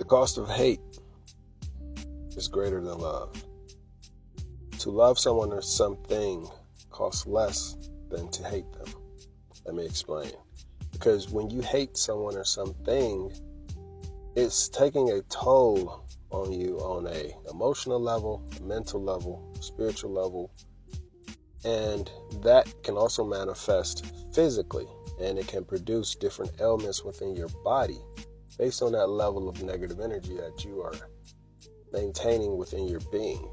cost of hate is greater than love. To love someone or something costs less than to hate them. Let me explain. Because when you hate someone or something, it's taking a toll on you on a emotional level, mental level, spiritual level, and that can also manifest physically, and it can produce different ailments within your body based on that level of negative energy that you are maintaining within your being.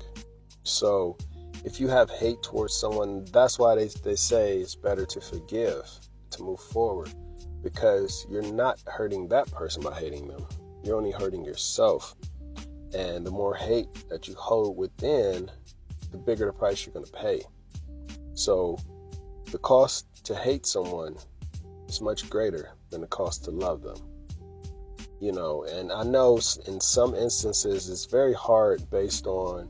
So if you have hate towards someone, that's why they say it's better to forgive, to move forward, because you're not hurting that person by hating them. You're only hurting yourself. And the more hate that you hold within, the bigger the price you're going to pay. So the cost to hate someone is much greater than the cost to love them. And I know in some instances it's very hard based on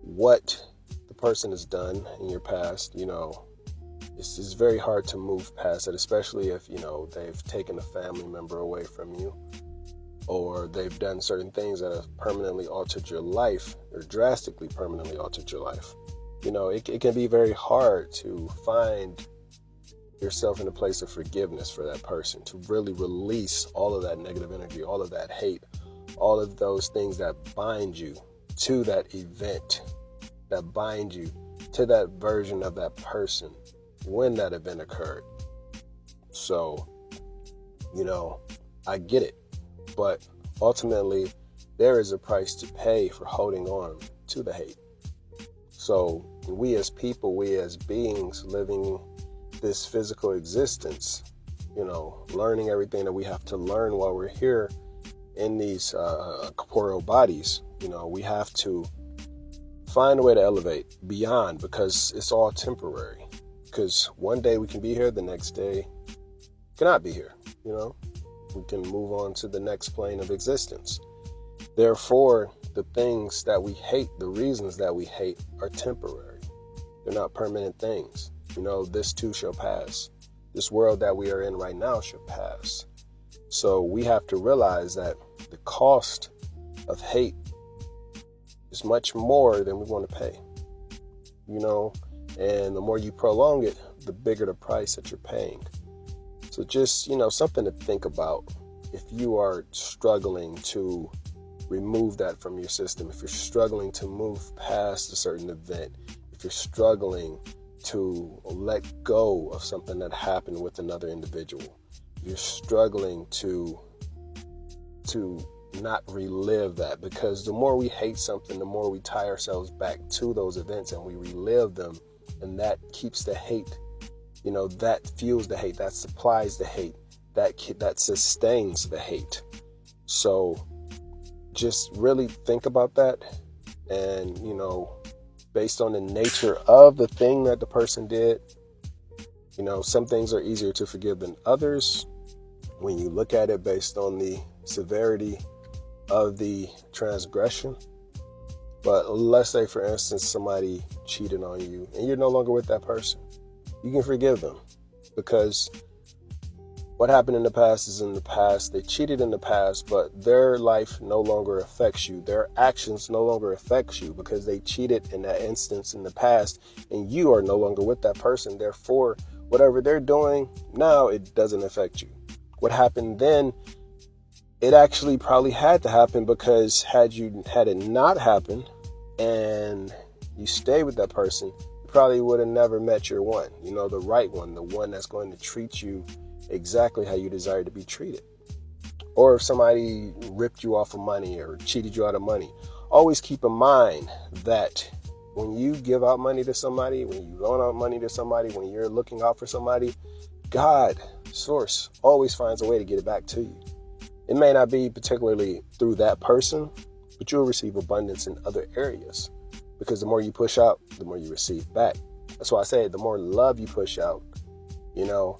what the person has done in your past. It's very hard to move past it, especially if, they've taken a family member away from you, or they've done certain things that have permanently altered your life, or drastically permanently altered your life. It can be very hard to find yourself in a place of forgiveness for that person, to really release all of that negative energy, all of that hate, all of those things that bind you to that event, that bind you to that version of that person when that event occurred. So, I get it. But ultimately, there is a price to pay for holding on to the hate. So we as people, we as beings living this physical existence, learning everything that we have to learn while we're here in these corporeal bodies, we have to find a way to elevate beyond, because it's all temporary. Because one day we can be here, the next day cannot be here, We can move on to the next plane of existence. Therefore, the things that we hate, the reasons that we hate, are temporary. They're not permanent things. This too shall pass. This world that we are in right now shall pass. So we have to realize that the cost of hate is much more than we want to pay. And the more you prolong it, the bigger the price that you're paying. So just, something to think about if you are struggling to remove that from your system, if you're struggling to move past a certain event, if you're struggling to let go of something that happened with another individual, if you're struggling to not relive that, because the more we hate something, the more we tie ourselves back to those events and we relive them, and that keeps the hate. That fuels the hate, that supplies the hate, that sustains the hate. So just really think about that. And, based on the nature of the thing that the person did, some things are easier to forgive than others when you look at it based on the severity of the transgression. But let's say, for instance, somebody cheated on you and you're no longer with that person. You can forgive them, because what happened in the past is in the past. They cheated in the past, but their life no longer affects you. Their actions no longer affects you, because they cheated in that instance in the past, and you are no longer with that person. Therefore, whatever they're doing now, it doesn't affect you. What happened then, it actually probably had to happen, because had it not happened and you stay with that person, probably would have never met your one, the right one, the one that's going to treat you exactly how you desire to be treated. Or if somebody ripped you off of money or cheated you out of money, always keep in mind that when you give out money to somebody, when you loan out money to somebody, when you're looking out for somebody, God, source, always finds a way to get it back to you. It may not be particularly through that person, but you'll receive abundance in other areas. Because the more you push out, the more you receive back. That's why I say the more love you push out, the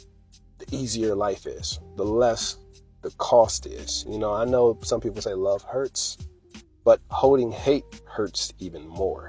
easier life is, the less the cost is. I know some people say love hurts, but holding hate hurts even more.